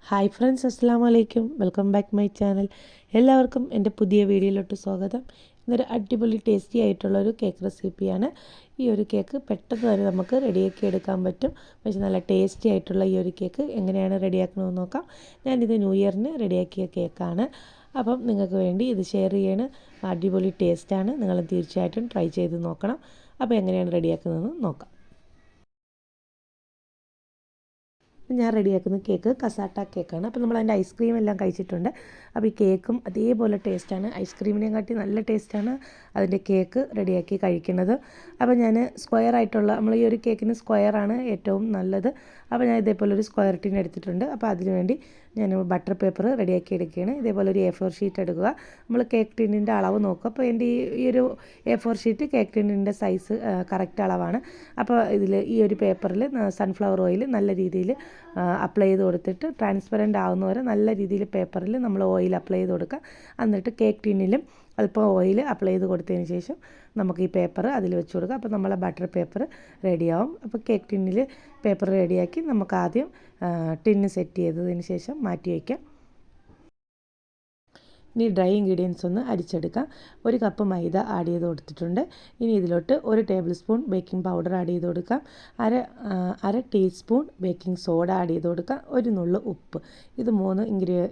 Hi friends, അസ്സലാമു അലൈക്കും. Welcome back my channel. എല്ലാവർക്കും എൻ്റെ പുതിയ വീഡിയോയിലോട്ട് സ്വാഗതം. ഇന്നൊരു അടിപൊളി ടേസ്റ്റി ആയിട്ടുള്ളൊരു കേക്ക് റെസിപ്പിയാണ്. ഈ ഒരു കേക്ക് പെട്ടെന്ന് തന്നെ നമുക്ക് റെഡിയാക്കി എടുക്കാൻ പറ്റും. പക്ഷേ നല്ല ടേസ്റ്റി ആയിട്ടുള്ള ഈ ഒരു കേക്ക് എങ്ങനെയാണ് റെഡിയാക്കണമെന്ന് നോക്കാം. ഞാനിത് ന്യൂ ഇയറിന് റെഡിയാക്കിയ കേക്കാണ്. അപ്പം നിങ്ങൾക്ക് വേണ്ടി ഇത് ഷെയർ ചെയ്യണം. അടിപൊളി ടേസ്റ്റാണ്. നിങ്ങൾ തീർച്ചയായിട്ടും ട്രൈ ചെയ്ത് നോക്കണം. അപ്പോൾ എങ്ങനെയാണ് റെഡിയാക്കുന്നതെന്ന് നോക്കാം. ഞാൻ റെഡിയാക്കുന്ന കേക്ക് കസാട്ട കേക്കാണ്. അപ്പോൾ നമ്മൾ അതിൻ്റെ ഐസ്ക്രീം എല്ലാം കഴിച്ചിട്ടുണ്ട്. അപ്പോൾ ഈ കേക്കും അതേപോലെ ടേസ്റ്റാണ്. ഐസ്ക്രീമിനെയും കാട്ടി നല്ല ടേസ്റ്റാണ് അതിൻ്റെ കേക്ക് റെഡിയാക്കി കഴിക്കുന്നത്. അപ്പോൾ ഞാൻ സ്ക്വയർ ആയിട്ടുള്ള നമ്മൾ ഈ ഒരു കേക്കിന് സ്ക്വയറാണ് ഏറ്റവും നല്ലത്. അപ്പോൾ ഞാൻ ഇതേപോലെ ഒരു സ്ക്വയർ ടിൻ എടുത്തിട്ടുണ്ട്. അപ്പോൾ അതിന് വേണ്ടി ഞാൻ ബട്ടർ പേപ്പർ റെഡിയാക്കി എടുക്കുകയാണ്. ഇതേപോലെ ഒരു A4 ഷീറ്റ് എടുക്കുക. നമ്മൾ കേക്ക് ടിന്നിൻ്റെ അളവ് നോക്കുക. അപ്പോൾ എൻ്റെ ഈ ഒരു A4 ഷീറ്റ് കേക്ക് ടിന്നിൻ്റെ സൈസ് കറക്റ്റ് അളവാണ്. അപ്പോൾ ഈ ഒരു പേപ്പറിൽ സൺഫ്ലവർ ഓയിൽ നല്ല രീതിയിൽ അപ്ലൈ ചെയ്ത് കൊടുത്തിട്ട് ട്രാൻസ്പെറൻ്റ് ആവുന്നവരെ നല്ല രീതിയിൽ പേപ്പറിൽ നമ്മൾ ഓയിൽ അപ്ലൈ ചെയ്ത് കൊടുക്കുക. എന്നിട്ട് കേക്ക് ടിന്നിലും അല്പം ഓയിൽ അപ്ലൈ ചെയ്ത് കൊടുത്തതിന് ശേഷം നമുക്ക് ഈ പേപ്പർ അതിൽ വെച്ച് കൊടുക്കുക. അപ്പോൾ നമ്മളെ ബട്ടർ പേപ്പർ റെഡിയാവും. അപ്പോൾ കേക്ക് ടിന്നിൽ പേപ്പർ റെഡിയാക്കി നമുക്ക് ആദ്യം ടിന്ന് സെറ്റ് ചെയ്തതിന് ശേഷം മാറ്റി വയ്ക്കാം. ഇനി ഡ്രൈ ഇൻഗ്രീഡിയൻസ് ഒന്ന് അരിച്ചെടുക്കാം. 1 കപ്പ് മൈദ ആഡ് ചെയ്ത് കൊടുത്തിട്ടുണ്ട്. ഇനി ഇതിലോട്ട് 1 table spoon baking powder add ചെയ്ത് കൊടുക്കാം. അര ടീസ്പൂൺ ബേക്കിംഗ് സോഡ ആഡ് ചെയ്ത് കൊടുക്കാം. 1 നുള്ളു ഉപ്പ്. ഇത് 3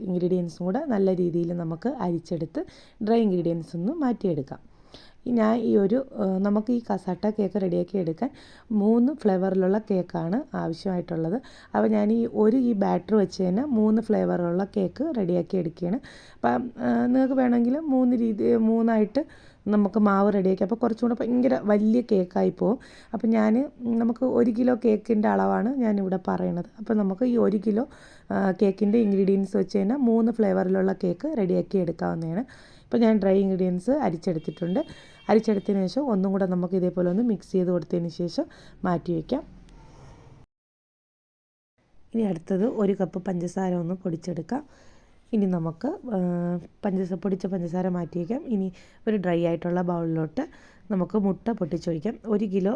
ഇൻഗ്രീഡിയൻസും കൂടെ നല്ല രീതിയിൽ നമുക്ക് അരിച്ചെടുത്ത് ഡ്രൈ ഇൻഗ്രീഡിയൻസ് ഒന്ന് മാറ്റിയെടുക്കാം. നമുക്ക് ഈ കസാട്ട കേക്ക് റെഡിയാക്കി എടുക്കാൻ 3 ഫ്ലേവറിലുള്ള കേക്കാണ് ആവശ്യമായിട്ടുള്ളത്. അപ്പോൾ ഞാൻ ഈ ബാറ്റർ വെച്ച് തന്നെ 3 ഫ്ലേവറിലുള്ള കേക്ക് റെഡിയാക്കി എടുക്കുകയാണ്. അപ്പം നിങ്ങൾക്ക് വേണമെങ്കിൽ 3ആയിട്ട് നമുക്ക് മാവ് റെഡിയാക്കി, അപ്പോൾ കുറച്ചും കൂടെ ഭയങ്കര വലിയ കേക്കായി പോകും. അപ്പോൾ നമുക്ക് 1 കിലോ കേക്കിൻ്റെ അളവാണ് ഞാനിവിടെ പറയണത്. അപ്പോൾ നമുക്ക് ഈ 1 കിലോ കേക്കിൻ്റെ ഇൻഗ്രീഡിയൻസ് വെച്ച് തന്നെ 3 ഫ്ലേവറിലുള്ള കേക്ക് റെഡിയാക്കി എടുക്കാവുന്നതാണ്. ഇപ്പോൾ ഞാൻ ഡ്രൈ ഇൻഗ്രീഡിയൻസ് അരിച്ചെടുത്തിട്ടുണ്ട്. അരിച്ചെടുത്തതിന് ശേഷം ഒന്നും കൂടെ നമുക്ക് ഇതേപോലെ ഒന്ന് മിക്സ് ചെയ്ത് കൊടുത്തതിന് ശേഷം മാറ്റി വയ്ക്കാം. ഇനി അടുത്തത് 1 കപ്പ് പഞ്ചസാര ഒന്ന് പൊടിച്ചെടുക്കാം. ഇനി നമുക്ക് പൊടിച്ച പഞ്ചസാര മാറ്റി വയ്ക്കാം. ഇനി ഒരു ഡ്രൈ ആയിട്ടുള്ള ബൗളിലോട്ട് നമുക്ക് മുട്ട പൊട്ടിച്ചൊഴിക്കാം. 1 കിലോ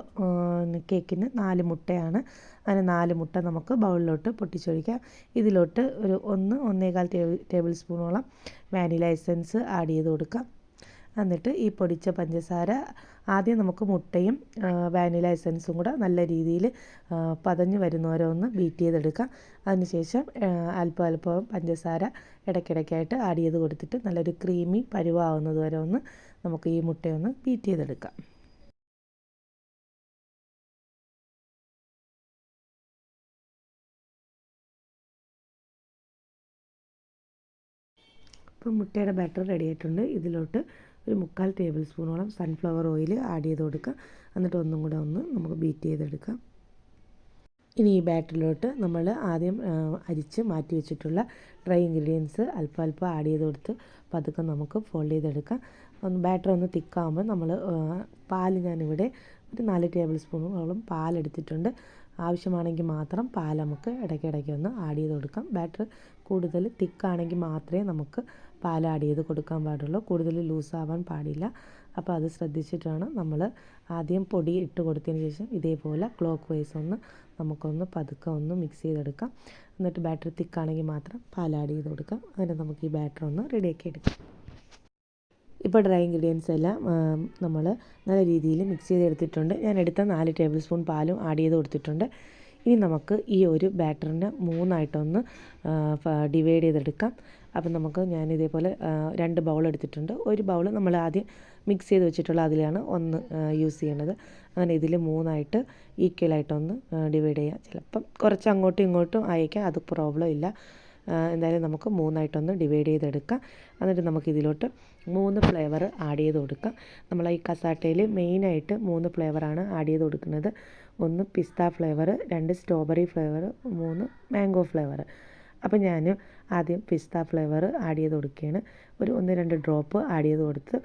കേക്കിന് 4 മുട്ടയാണ്. അങ്ങനെ 4 മുട്ട നമുക്ക് ബൗളിലോട്ട് പൊട്ടിച്ചൊഴിക്കാം. ഇതിലോട്ട് ഒരു 1-1.25 ടേബിൾ സ്പൂണോളം വാനില എസൻസ് ആഡ് ചെയ്ത് കൊടുക്കാം. എന്നിട്ട് ഈ പൊടിച്ച പഞ്ചസാര ആദ്യം നമുക്ക് മുട്ടയും വാനില എസൻസും കൂടെ നല്ല രീതിയിൽ പതഞ്ഞ് വരുന്നവരെ ഒന്ന് ബീറ്റ് ചെയ്തെടുക്കാം. അതിനുശേഷം അല്പം പഞ്ചസാര ഇടയ്ക്കിടയ്ക്കായിട്ട് ആഡ് ചെയ്ത് കൊടുത്തിട്ട് നല്ലൊരു ക്രീമി പരുവാകുന്നത് വരെ ഒന്ന് നമുക്ക് ഈ മുട്ടയൊന്ന് ബീറ്റ് ചെയ്തെടുക്കാം. ഇപ്പോൾ മുട്ടയുടെ ബാറ്റർ റെഡി ആയിട്ടുണ്ട്. ഇതിലോട്ട് ഒരു 3/4 ടേബിൾ സ്പൂണോളം സൺഫ്ലവർ ഓയിൽ ആഡ് ചെയ്ത് കൊടുക്കുക. എന്നിട്ട് ഒന്നും കൂടെ നമുക്ക് ബീറ്റ് ചെയ്തെടുക്കാം. ഇനി ഈ ബാറ്ററിലോട്ട് നമ്മൾ ആദ്യം അരിച്ച് മാറ്റി വെച്ചിട്ടുള്ള ഡ്രൈ ഇൻഗ്രീഡിയൻസ് അല്പം ആഡ് ചെയ്ത് കൊടുത്ത് പതുക്കെ നമുക്ക് ഫോൾഡ് ചെയ്തെടുക്കാം. ബാറ്റർ ഒന്ന് തിക്കാകുമ്പോൾ പാൽ ഞാനിവിടെ ഒരു 4 ടേബിൾ സ്പൂണോളം പാലെടുത്തിട്ടുണ്ട്. ആവശ്യമാണെങ്കിൽ മാത്രം പാൽ നമുക്ക് ഇടയ്ക്കിടയ്ക്ക് ഒന്ന് ആഡ് ചെയ്ത് കൊടുക്കാം. ബാറ്റർ കൂടുതൽ തിക്കാണെങ്കിൽ മാത്രമേ നമുക്ക് പാൽ ആഡ് ചെയ്ത് കൊടുക്കാൻ പാടുള്ളൂ. കൂടുതൽ ലൂസാവാൻ പാടില്ല. അപ്പോൾ അത് ശ്രദ്ധിച്ചിട്ടാണ് നമ്മൾ ആദ്യം പൊടി ഇട്ട് കൊടുത്തതിന് ശേഷം ഇതേപോലെ ക്ലോക്ക് വൈസ് നമുക്കൊന്ന് പതുക്കെ ഒന്ന് മിക്സ് ചെയ്തെടുക്കാം. എന്നിട്ട് ബാറ്റർ തിക്കാണെങ്കിൽ മാത്രം പാൽ ആഡ് ചെയ്ത് കൊടുക്കാം. അങ്ങനെ നമുക്ക് ഈ ബാറ്റർ ഒന്ന് റെഡിയാക്കി എടുക്കാം. ഇപ്പോൾ ഡ്രൈ ഇൻഗ്രീഡിയൻസ് എല്ലാം നമ്മൾ നല്ല രീതിയിൽ മിക്സ് ചെയ്തെടുത്തിട്ടുണ്ട്. ഞാൻ എടുത്ത 4 ടേബിൾ സ്പൂൺ പാലും ആഡ് ചെയ്ത് കൊടുത്തിട്ടുണ്ട്. ഇനി നമുക്ക് ഈ ഒരു ബാറ്ററിനെ 3ആയിട്ടൊന്ന് ഡിവൈഡ് ചെയ്തെടുക്കാം. അപ്പം ഞാൻ ഇതേപോലെ 2 ബൗൾ എടുത്തിട്ടുണ്ട്. ഒരു ബൗൾ നമ്മൾ ആദ്യം മിക്സ് ചെയ്ത് വെച്ചിട്ടുള്ള അതിലാണ് ഒന്ന് യൂസ് ചെയ്യണത്. അങ്ങനെ ഇതിൽ 3ആയിട്ട് ഈക്വലായിട്ടൊന്ന് ഡിവൈഡ് ചെയ്യാം. ചിലപ്പം കുറച്ച് അങ്ങോട്ടും ഇങ്ങോട്ടും അയക്കാം, അത് പ്രോബ്ലം ഇല്ല. എന്തായാലും നമുക്ക് 3ആയിട്ടൊന്ന് ഡിവൈഡ് ചെയ്തെടുക്കാം. എന്നിട്ട് നമുക്കിതിലോട്ട് 3 ഫ്ലേവർ ആഡ് ചെയ്ത് കൊടുക്കാം. നമ്മൾ ഈ കസാട്ടയിൽ മെയിനായിട്ട് 3 ഫ്ലേവറാണ് ആഡ് ചെയ്ത് കൊടുക്കുന്നത്. 1 pista flavour, 2 strawberry flavour, 3 mango flavour. അപ്പോൾ ഞാൻ ആദ്യം പിസ്ത ഫ്ലേവർ ആഡ് ചെയ്ത് കൊടുക്കുകയാണ്. ഒരു 1-2 ഡ്രോപ്പ് ആഡ് ചെയ്ത് കൊടുത്ത്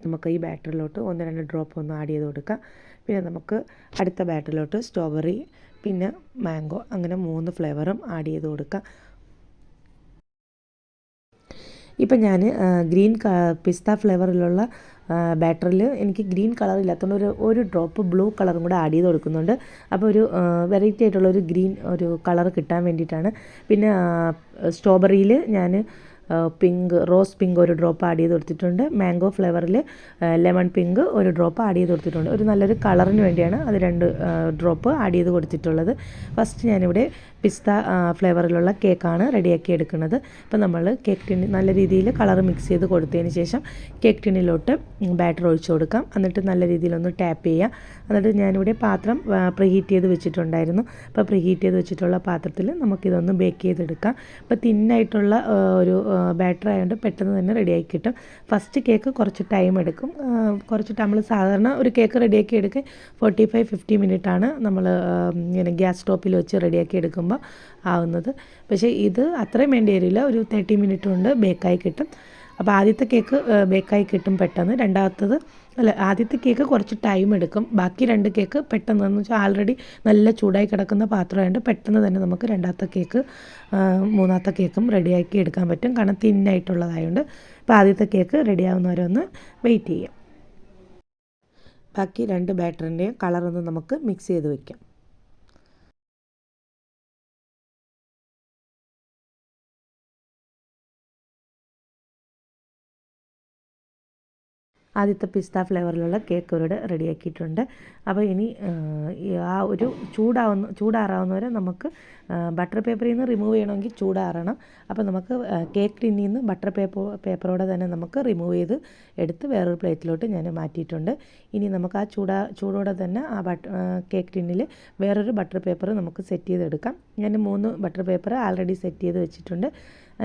നമുക്ക് ഈ ബാറ്ററിലോട്ട് 1-2 ഡ്രോപ്പ് ഒന്ന് ആഡ് ചെയ്ത് കൊടുക്കാം. പിന്നെ നമുക്ക് അടുത്ത ബാറ്ററിലോട്ട് സ്ട്രോബെറി, പിന്നെ മാംഗോ, അങ്ങനെ 3 ഫ്ലേവറും ആഡ് ചെയ്ത് കൊടുക്കാം. ഇപ്പം ഞാൻ ഗ്രീൻ പിസ്ത ഫ്ലേവറിലുള്ള ബാറ്ററിൽ എനിക്ക് ഗ്രീൻ കളർ ഇല്ലാത്തതുകൊണ്ട് ഒരു ഡ്രോപ്പ് ബ്ലൂ കളറും കൂടെ ആഡ് ചെയ്ത് കൊടുക്കുന്നുണ്ട്. അപ്പോൾ ഒരു വെറൈറ്റി ആയിട്ടുള്ള ഒരു ഗ്രീൻ ഒരു കളർ കിട്ടാൻ വേണ്ടിയിട്ടാണ്. പിന്നെ സ്ട്രോബെറിയിൽ ഞാൻ റോസ് പിങ്ക് ഒരു ഡ്രോപ്പ് ആഡ് ചെയ്ത് കൊടുത്തിട്ടുണ്ട്. മാംഗോ ഫ്ലേവറിൽ ലെമൺ പിങ്ക് ഒരു ഡ്രോപ്പ് ആഡ് ചെയ്ത് കൊടുത്തിട്ടുണ്ട്. ഒരു നല്ലൊരു കളറിന് വേണ്ടിയാണ് അത് 2 ഡ്രോപ്പ് ആഡ് ചെയ്ത് കൊടുത്തിട്ടുള്ളത്. ഫസ്റ്റ് ഞാനിവിടെ പിസ്ത ഫ്ലേവറിലുള്ള കേക്കാണ് റെഡിയാക്കി എടുക്കുന്നത്. അപ്പോൾ നമ്മൾ കേക്ക് ടിന്നിൽ നല്ല രീതിയിൽ കളർ മിക്സ് ചെയ്ത് കൊടുത്തതിന് ശേഷം കേക്ക് ടിന്നിലോട്ട് ബാറ്റർ ഒഴിച്ച് കൊടുക്കാം. എന്നിട്ട് നല്ല രീതിയിലൊന്ന് ടാപ്പ് ചെയ്യുക. എന്നിട്ട് ഞാനിവിടെ പാത്രം പ്രീഹീറ്റ് ചെയ്ത് വെച്ചിട്ടുണ്ടായിരുന്നു. അപ്പോൾ പ്രീഹീറ്റ് ചെയ്ത് വെച്ചിട്ടുള്ള പാത്രത്തിൽ നമുക്കിതൊന്ന് ബേക്ക് ചെയ്തെടുക്കാം. അപ്പോൾ തിന്നായിട്ടുള്ള ഒരു ബാറ്റർ ആയതുകൊണ്ട് പെട്ടെന്ന് തന്നെ റെഡിയാക്കി കിട്ടും. ഫസ്റ്റ് കേക്ക് കുറച്ച് ടൈം എടുക്കും. നമ്മൾ സാധാരണ ഒരു കേക്ക് റെഡിയാക്കി എടുക്കുക 45-50 മിനിറ്റാണ് നമ്മൾ ഇങ്ങനെ ഗ്യാസ് സ്റ്റോപ്പിൽ വെച്ച് റെഡിയാക്കി എടുക്കുമ്പോൾ ആവുന്നത്. പക്ഷേ ഇത് അത്രയും വേണ്ടി വരില്ല, ഒരു 30 മിനിറ്റ് കൊണ്ട് ബേക്കായി കിട്ടും. അപ്പോൾ ആദ്യത്തെ കേക്ക് ബേക്കായി കിട്ടും പെട്ടെന്ന്. ആദ്യത്തെ കേക്ക് കുറച്ച് ടൈം എടുക്കും. ബാക്കി 2 കേക്ക് പെട്ടെന്ന് എന്ന് വെച്ചാൽ ആൾറെഡി നല്ല ചൂടായി കിടക്കുന്ന പാത്രമായതുകൊണ്ട് പെട്ടെന്ന് തന്നെ നമുക്ക് രണ്ടാമത്തെ കേക്ക് മൂന്നാമത്തെ കേക്കും റെഡിയാക്കി എടുക്കാൻ പറ്റും. കാരണം തിന്നായിട്ടുള്ളതായതുകൊണ്ട്. അപ്പോൾ ആദ്യത്തെ കേക്ക് റെഡിയാവുന്നവരെ ഒന്ന് വെയിറ്റ് ചെയ്യാം. ബാക്കി 2 ബാറ്ററിൻ്റെയും കളറൊന്ന് നമുക്ക് മിക്സ് ചെയ്ത് വയ്ക്കാം. ആദ്യത്തെ പിസ്ത ഫ്ലേവറിലുള്ള കേക്ക് ഇവിടെ റെഡിയാക്കിയിട്ടുണ്ട്. അപ്പോൾ ഇനി ആ ഒരു ചൂടാറാവുന്നവരെ നമുക്ക് ബട്ടർ പേപ്പറിൽ നിന്ന് റിമൂവ് ചെയ്യണമെങ്കിൽ ചൂടാറണം. അപ്പോൾ നമുക്ക് കേക്ക് ടിന്നിൽ നിന്ന് ബട്ടർ പേപ്പറോടെ തന്നെ നമുക്ക് റിമൂവ് ചെയ്ത് എടുത്ത് വേറൊരു പ്ലേറ്റിലോട്ട് ഞാൻ മാറ്റിയിട്ടുണ്ട്. ഇനി നമുക്ക് ആ ചൂടോടെ തന്നെ ആ കേക്ക് ടിന്നിൽ വേറൊരു ബട്ടർ പേപ്പർ നമുക്ക് സെറ്റ് ചെയ്തെടുക്കാം. ഞാൻ 3 ബട്ടർ പേപ്പർ ആൾറെഡി സെറ്റ് ചെയ്ത് വെച്ചിട്ടുണ്ട്.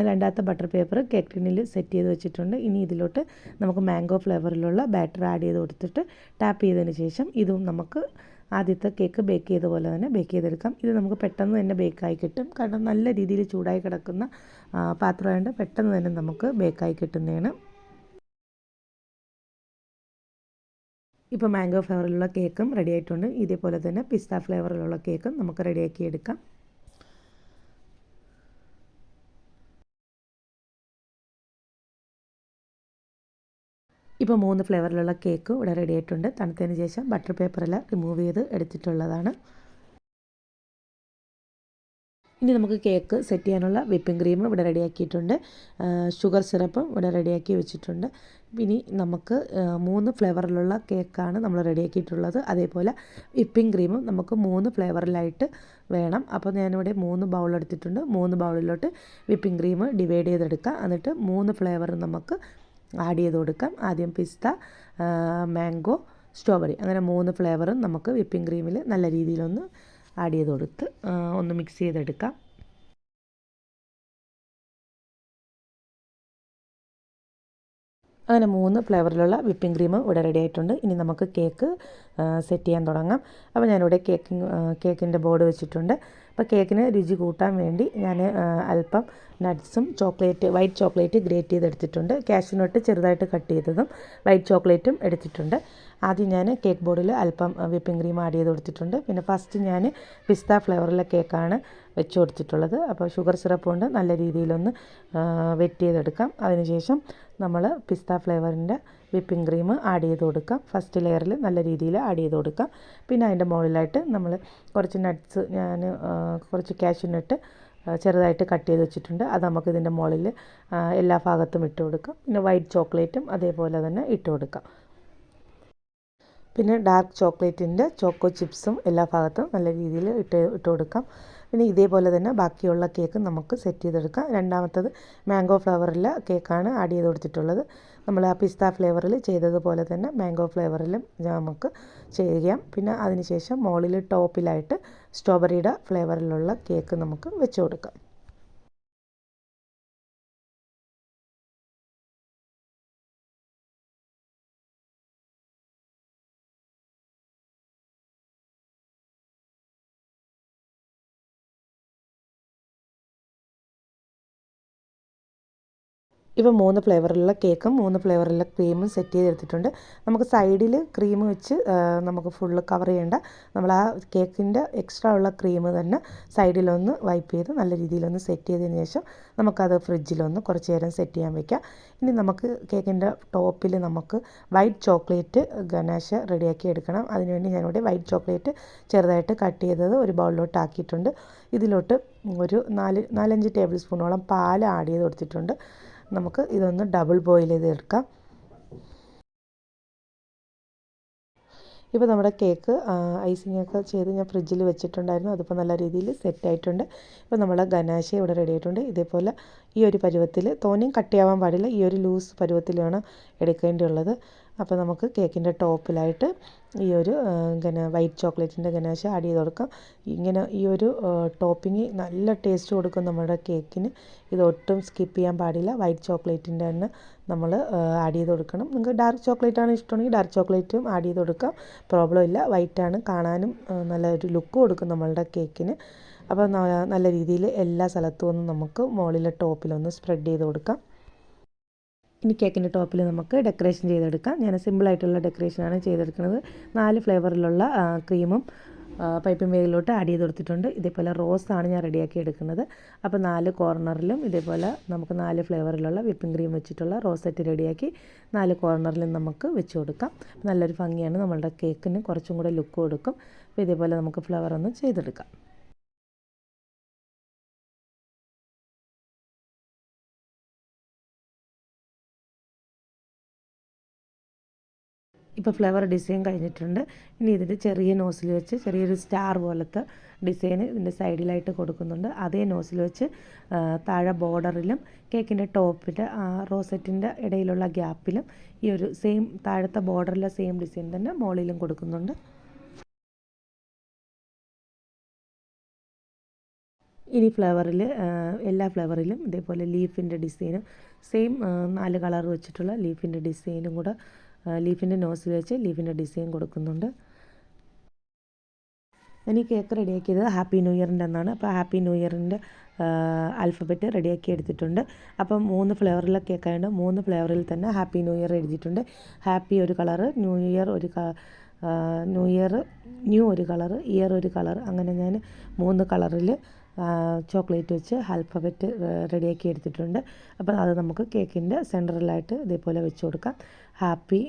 രണ്ടാമത്തെ ബട്ടർ പേപ്പർ കേക്ക് ടിന്നിൽ സെറ്റ് ചെയ്ത് വെച്ചിട്ടുണ്ട്. ഇനി ഇതിലോട്ട് നമുക്ക് മാംഗോ ഫ്ലേവറിലുള്ള ബാറ്റർ ആഡ് ചെയ്ത് കൊടുത്തിട്ട് ടാപ്പ് ചെയ്തതിന് ശേഷം ഇതും നമുക്ക് ആദ്യത്തെ കേക്ക് ബേക്ക് ചെയ്ത പോലെ തന്നെ ബേക്ക് ചെയ്തെടുക്കാം. ഇത് നമുക്ക് പെട്ടെന്ന് തന്നെ ബേക്കായി കിട്ടും. കാരണം നല്ല രീതിയിൽ ചൂടായി കിടക്കുന്ന പാത്രമായതുകൊണ്ട് പെട്ടെന്ന് തന്നെ നമുക്ക് ബേക്കായി കിട്ടുന്നതാണ്. ഇപ്പോൾ മാംഗോ ഫ്ലേവറിലുള്ള കേക്കും റെഡി ആയിട്ടുണ്ട്. ഇതേപോലെ തന്നെ പിസ്ത ഫ്ലേവറിലുള്ള കേക്കും നമുക്ക് റെഡിയാക്കി എടുക്കാം. ഇപ്പോൾ 3 ഫ്ലേവറിലുള്ള കേക്ക് ഇവിടെ റെഡി ആയിട്ടുണ്ട്. തണുത്തതിന് ശേഷം ബട്ടർ പേപ്പറെല്ലാം റിമൂവ് ചെയ്ത് എടുത്തിട്ടുള്ളതാണ്. ഇനി നമുക്ക് കേക്ക് സെറ്റ് ചെയ്യാനുള്ള വിപ്പിംഗ് ക്രീം ഇവിടെ റെഡിയാക്കിയിട്ടുണ്ട്. ഷുഗർ സിറപ്പും ഇവിടെ റെഡിയാക്കി വെച്ചിട്ടുണ്ട്. ഇനി നമുക്ക് 3 ഫ്ലേവറിലുള്ള കേക്കാണ് നമ്മൾ റെഡിയാക്കിയിട്ടുള്ളത്. അതേപോലെ വിപ്പിംഗ് ക്രീമും നമുക്ക് 3 ഫ്ലേവറിലായിട്ട് വേണം. അപ്പോൾ ഞാനിവിടെ 3 ബൗൾ എടുത്തിട്ടുണ്ട്. 3 ബൗളിലോട്ട് വിപ്പിംഗ് ക്രീം ഡിവൈഡ് ചെയ്തെടുക്കാം. എന്നിട്ട് 3 ഫ്ലേവർ നമുക്ക് ആഡ് ചെയ്ത് കൊടുക്കാം. ആദ്യം പിസ്ത, മാംഗോ, സ്ട്രോബെറി അങ്ങനെ 3 ഫ്ലേവറും നമുക്ക് വിപ്പിംഗ് ക്രീമിൽ നല്ല രീതിയിലൊന്ന് ആഡ് ചെയ്ത് കൊടുത്ത് ഒന്ന് മിക്സ് ചെയ്തെടുക്കാം. അങ്ങനെ 3 ഫ്ലേവറിലുള്ള വിപ്പിംഗ് ക്രീം ഇവിടെ റെഡി ആയിട്ടുണ്ട്. ഇനി നമുക്ക് കേക്ക് സെറ്റ് ചെയ്യാൻ തുടങ്ങാം. അപ്പോൾ ഞാനിവിടെ കേക്കിൻ്റെ ബോർഡ് വെച്ചിട്ടുണ്ട്. അപ്പോൾ കേക്കിന് രുചി കൂട്ടാൻ വേണ്ടി ഞാൻ അല്പം നട്ട്സും വൈറ്റ് ചോക്ലേറ്റ് ഗ്രേറ്റ് ചെയ്തെടുത്തിട്ടുണ്ട്. കാഷ്യൂനട്ട് ചെറുതായിട്ട് കട്ട് ചെയ്തതും വൈറ്റ് ചോക്ലേറ്റും എടുത്തിട്ടുണ്ട്. ആദ്യം ഞാൻ കേക്ക് ബോർഡിൽ അല്പം വിപ്പിംഗ് ക്രീം ആഡ് ചെയ്ത് കൊടുത്തിട്ടുണ്ട്. പിന്നെ ഫസ്റ്റ് ഞാൻ പിസ്ത ഫ്ലേവറിലെ കേക്കാണ് വെച്ച് കൊടുത്തിട്ടുള്ളത്. അപ്പോൾ ഷുഗർ സിറപ്പ് കൊണ്ട് നല്ല രീതിയിലൊന്ന് വെറ്റ് ചെയ്തെടുക്കാം. അതിനുശേഷം നമ്മൾ പിസ്ത ഫ്ലേവറിൻ്റെ വിപ്പിംഗ് ക്രീം ആഡ് ചെയ്ത് കൊടുക്കാം. ഫസ്റ്റ് ലെയറിൽ നല്ല രീതിയിൽ ആഡ് ചെയ്ത് കൊടുക്കാം. പിന്നെ അതിൻ്റെ മുകളിലായിട്ട് നമ്മൾ കുറച്ച് നട്ട്സ് കുറച്ച് കാഷ്യൂനട്ട് ചെറുതായിട്ട് കട്ട് ചെയ്ത് വെച്ചിട്ടുണ്ട്. അത് നമുക്ക് ഇതിൻ്റെ മുകളിൽ എല്ലാ ഭാഗത്തും ഇട്ട് കൊടുക്കാം. പിന്നെ വൈറ്റ് ചോക്ലേറ്റും അതേപോലെ തന്നെ ഇട്ട് കൊടുക്കാം. പിന്നെ ഡാർക്ക് ചോക്ലേറ്റിൻ്റെ ചോക്കോ ചിപ്സും എല്ലാ ഭാഗത്തും നല്ല രീതിയിൽ ഇട്ട് കൊടുക്കാം. പിന്നെ ഇതേപോലെ തന്നെ ബാക്കിയുള്ള കേക്ക് നമുക്ക് സെറ്റ് ചെയ്തെടുക്കാം. രണ്ടാമത്തത് മാംഗോ ഫ്ലേവറിലെ കേക്കാണ് ആഡ് ചെയ്ത് കൊടുത്തിട്ടുള്ളത്. നമ്മൾ ആ പിസ്ത ഫ്ലേവറിൽ ചെയ്തതുപോലെ തന്നെ മാംഗോ ഫ്ലേവറിലും നമുക്ക് ചെയ്യാം. പിന്നെ അതിനുശേഷം മുകളിൽ ടോപ്പിലായിട്ട് സ്ട്രോബെറിയുടെ ഫ്ലേവറിലുള്ള കേക്ക് നമുക്ക് വെച്ച് കൊടുക്കാം. ഇപ്പോൾ 3 ഫ്ലേവറിലുള്ള കേക്കും 3 ഫ്ലേവറിലുള്ള ക്രീമും സെറ്റ് ചെയ്തെടുത്തിട്ടുണ്ട്. നമുക്ക് സൈഡിൽ ക്രീം വെച്ച് നമുക്ക് ഫുള്ള് കവർ ചെയ്യേണ്ട. നമ്മൾ ആ കേക്കിൻ്റെ എക്സ്ട്രാ ഉള്ള ക്രീം തന്നെ സൈഡിലൊന്ന് വൈപ്പ് ചെയ്ത് നല്ല രീതിയിലൊന്ന് സെറ്റ് ചെയ്തതിന് ശേഷം നമുക്കത് ഫ്രിഡ്ജിലൊന്ന് കുറച്ച് നേരം സെറ്റ് ചെയ്യാൻ വെക്കാം. ഇനി നമുക്ക് കേക്കിൻ്റെ ടോപ്പിൽ നമുക്ക് വൈറ്റ് ചോക്ലേറ്റ് ഗനാഷ് റെഡിയാക്കി എടുക്കണം. അതിനുവേണ്ടി ഞാനിവിടെ വൈറ്റ് ചോക്ലേറ്റ് ചെറുതായിട്ട് കട്ട് ചെയ്തത് ഒരു ബൗളിലോട്ട് ആക്കിയിട്ടുണ്ട്. ഇതിലോട്ട് ഒരു 4-5 ടേബിൾ സ്പൂണോളം പാൽ ആഡ് ചെയ്ത് കൊടുത്തിട്ടുണ്ട്. നമുക്ക് ഇതൊന്ന് ഡബിൾ ബോയിൽ ചെയ്തെടുക്കാം. ഇപ്പോൾ നമ്മുടെ കേക്ക് ഐസിംഗ് ഒക്കെ ചെയ്ത് ഞാൻ ഫ്രിഡ്ജിൽ വെച്ചിട്ടുണ്ടായിരുന്നു. അതിപ്പോൾ നല്ല രീതിയിൽ സെറ്റായിട്ടുണ്ട്. ഇപ്പോൾ നമ്മുടെ ഗനാശ ഇവിടെ റെഡി ആയിട്ടുണ്ട്. ഇതേപോലെ ഈ ഒരു പരുവത്തിൽ, തോനെയും കട്ടിയാവാൻ പാടില്ല, ഈ ഒരു ലൂസ് പരുവത്തിലാണ് എടുക്കേണ്ടിയുള്ളത്. അപ്പോൾ നമുക്ക് കേക്കിൻ്റെ ടോപ്പിലായിട്ട് ഈ ഒരു വൈറ്റ് ചോക്ലേറ്റിൻ്റെ ഗനാശ ആഡ് ചെയ്ത് കൊടുക്കാം. ഇങ്ങനെ ഈ ഒരു ടോപ്പിങ് നല്ല ടേസ്റ്റ് കൊടുക്കും നമ്മുടെ കേക്കിന്. ഇതൊട്ടും സ്കിപ്പ് ചെയ്യാൻ പാടില്ല. വൈറ്റ് ചോക്ലേറ്റിൻ്റെ തന്നെ നമ്മൾ ആഡ് ചെയ്ത് കൊടുക്കണം. നിങ്ങൾക്ക് ഡാർക്ക് ചോക്ലേറ്റാണ് ഇഷ്ടമാണെങ്കിൽ ഡാർക്ക് ചോക്ലേറ്റും ആഡ് ചെയ്ത് കൊടുക്കാം, പ്രോബ്ലം ഇല്ല. വൈറ്റാണ് കാണാനും നല്ലൊരു ലുക്ക് കൊടുക്കും നമ്മളുടെ കേക്കിന്. അപ്പോൾ നല്ല രീതിയിൽ എല്ലാ സ്ഥലത്തും ഒന്ന് നമുക്ക് മുകളിലെ ടോപ്പിലൊന്ന് സ്പ്രെഡ് ചെയ്ത് കൊടുക്കാം. ഇനി കേക്കിൻ്റെ ടോപ്പിൽ നമുക്ക് ഡെക്കറേഷൻ ചെയ്തെടുക്കാം. ഞാൻ സിമ്പിളായിട്ടുള്ള ഡെക്കറേഷനാണ് ചെയ്തെടുക്കുന്നത്. 4 ഫ്ലേവറിലുള്ള ക്രീമും പൈപ്പിംഗ് ബാഗിലോട്ട് ആഡ് ചെയ്ത് കൊടുത്തിട്ടുണ്ട്. ഇതേപോലെ റോസാണ് ഞാൻ റെഡിയാക്കി എടുക്കുന്നത്. അപ്പോൾ 4 കോർണറിലും ഇതേപോലെ നമുക്ക് 4 ഫ്ലേവറിലുള്ള വിപ്പിംഗ് ക്രീം വെച്ചിട്ടുള്ള റോസ് സെറ്റ് റെഡിയാക്കി 4 കോർണറിലും നമുക്ക് വെച്ച് കൊടുക്കാം. നല്ലൊരു ഭംഗിയാണ്, നമ്മളുടെ കേക്കിന് കുറച്ചും കൂടെ ലുക്ക് കൊടുക്കും. അപ്പോൾ ഇതേപോലെ നമുക്ക് ഫ്ലവർ ഒന്ന് ചെയ്തെടുക്കാം. ഇപ്പോൾ ഫ്ലവർ ഡിസൈൻ കഴിഞ്ഞിട്ടുണ്ട്. ഇനി ഇതിൻ്റെ ചെറിയ നോസിൽ വെച്ച് ചെറിയൊരു സ്റ്റാർ പോലത്തെ ഡിസൈന് ഇതിൻ്റെ സൈഡിലായിട്ട് കൊടുക്കുന്നുണ്ട്. അതേ നോസിൽ വെച്ച് താഴെ ബോർഡറിലും കേക്കിൻ്റെ ടോപ്പിൻ്റെ റോസെറ്റിൻ്റെ ഇടയിലുള്ള ഗ്യാപ്പിലും ഈ ഒരു സെയിം താഴത്തെ ബോർഡറിലെ സെയിം ഡിസൈൻ തന്നെ മുകളിലും കൊടുക്കുന്നുണ്ട്. ഇനി ഫ്ലവറിൽ എല്ലാ ഫ്ലവറിലും ഇതേപോലെ ലീഫിൻ്റെ ഡിസൈനും സെയിം 4 കളർ വെച്ചിട്ടുള്ള ലീഫിൻ്റെ ഡിസൈനും കൂടെ ലീഫിൻ്റെ നോസിൽ വെച്ച് ലീഫിൻ്റെ ഡിസൈൻ കൊടുക്കുന്നുണ്ട്. ഞാൻ ഈ കേക്ക് റെഡിയാക്കിയത് ഹാപ്പി ന്യൂ ഇയറിൻ്റെ എന്നാണ്. അപ്പോൾ ഹാപ്പി ന്യൂ ഇയറിൻ്റെ ആൽഫബറ്റ് റെഡിയാക്കി എടുത്തിട്ടുണ്ട്. അപ്പം 3 ഫ്ലേവറിലെ കേക്കായതുകൊണ്ട് 3 ഫ്ലേവറിൽ തന്നെ ഹാപ്പി ന്യൂ ഇയർ എഴുതിയിട്ടുണ്ട്. ഹാപ്പി ഒരു കളറ്, ന്യൂ ഇയർ ഒരു ന്യൂ ഒരു കളറ്, ഇയർ ഒരു കളർ, അങ്ങനെ ഞാൻ 3 കളറിൽ ചോക്ലേറ്റ് വെച്ച് ആൽഫബറ്റ് റെഡിയാക്കി എടുത്തിട്ടുണ്ട്. അപ്പോൾ അത് നമുക്ക് കേക്കിൻ്റെ സെൻറ്ററിലായിട്ട് ഇതേപോലെ വെച്ച് കൊടുക്കാം. ഹാപ്പി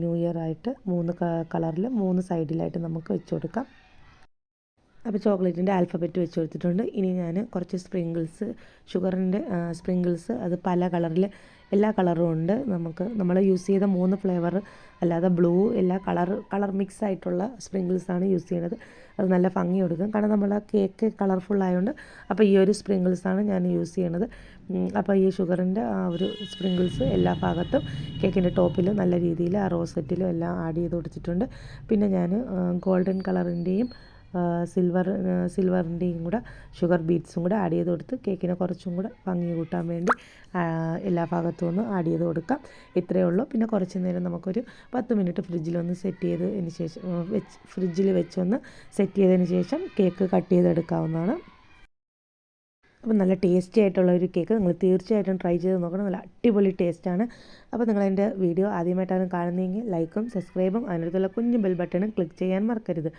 ന്യൂ ഇയർ ആയിട്ട് 3 കളറിൽ 3 സൈഡിലായിട്ട് നമുക്ക് വെച്ച് കൊടുക്കാം. അപ്പോൾ ചോക്ലേറ്റിൻ്റെ ആൽഫബറ്റ് വെച്ച് കൊടുത്തിട്ടുണ്ട്. ഇനി ഞാൻ കുറച്ച് സ്പ്രിങ്കിൾസ്, ഷുഗറിൻ്റെ സ്പ്രിങ്കിൾസ്, അത് പല കളറിൽ എല്ലാ കളറും ഉണ്ട്. നമ്മൾ യൂസ് ചെയ്ത 3 ഫ്ലേവർ അല്ലാതെ ബ്ലൂ എല്ലാ കളർ മിക്സ് ആയിട്ടുള്ള സ്പ്രിങ്കിൾസാണ് യൂസ് ചെയ്യുന്നത്. അത് നല്ല ഭംഗി കൊടുക്കും, കാരണം നമ്മൾ കേക്ക് കളർഫുൾ ആയതുകൊണ്ട്. അപ്പോൾ ഈ ഒരു സ്പ്രിങ്കിൾസാണ് ഞാൻ യൂസ് ചെയ്യണത്. അപ്പോൾ ഈ ഷുഗറിൻ്റെ ആ ഒരു സ്പ്രിങ്കിൾസ് എല്ലാ ഭാഗത്തും കേക്കിൻ്റെ ടോപ്പിൽ നല്ല രീതിയിൽ ആ റോസെറ്റിലും എല്ലാം ആഡ് ചെയ്ത് കൊടുത്തിട്ടുണ്ട്. പിന്നെ ഞാൻ ഗോൾഡൻ കളറിൻ്റെയും സിൽവറിൻ്റെയും കൂടെ ഷുഗർ ബീറ്റ്സും കൂടെ ആഡ് ചെയ്ത് കൊടുത്ത് കേക്കിനെ കുറച്ചും കൂടെ ഭംഗി കൂട്ടാൻ വേണ്ടി എല്ലാ ഭാഗത്തും ഒന്ന് ആഡ് ചെയ്ത് കൊടുക്കാം. ഇത്രയേ ഉള്ളൂ. പിന്നെ കുറച്ച് നേരം നമുക്കൊരു 10 മിനിറ്റ് ഫ്രിഡ്ജിലൊന്ന് സെറ്റ് ചെയ്തതിന് ശേഷം ഫ്രിഡ്ജിൽ വെച്ചൊന്ന് സെറ്റ് ചെയ്തതിന് ശേഷം കേക്ക് കട്ട് ചെയ്തെടുക്കാവുന്നതാണ്. അപ്പോൾ നല്ല ടേസ്റ്റി ആയിട്ടുള്ള ഒരു കേക്ക് നിങ്ങൾ തീർച്ചയായിട്ടും ട്രൈ ചെയ്ത് നോക്കണം. നല്ല അടിപൊളി ടേസ്റ്റാണ്. അപ്പോൾ നിങ്ങളെൻ്റെ വീഡിയോ ആദ്യമായിട്ടാണ് കാണുന്നതെങ്കിൽ ലൈക്കും സബ്സ്ക്രൈബും അതിനടുത്തുള്ള കുഞ്ഞു ബെൽ ബട്ടണും ക്ലിക്ക് ചെയ്യാൻ മറക്കരുത്.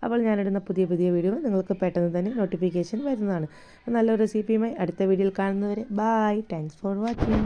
അപ്പോൾ ഞാനിടുന്ന പുതിയ വീഡിയോ നിങ്ങൾക്ക് പെട്ടെന്ന് തന്നെ നോട്ടിഫിക്കേഷൻ വരുന്നതാണ്. നല്ലൊരു റെസിപ്പിയുമായി അടുത്ത വീഡിയോയിൽ കാണുന്നവരെ ബായ്. Thanks for watching.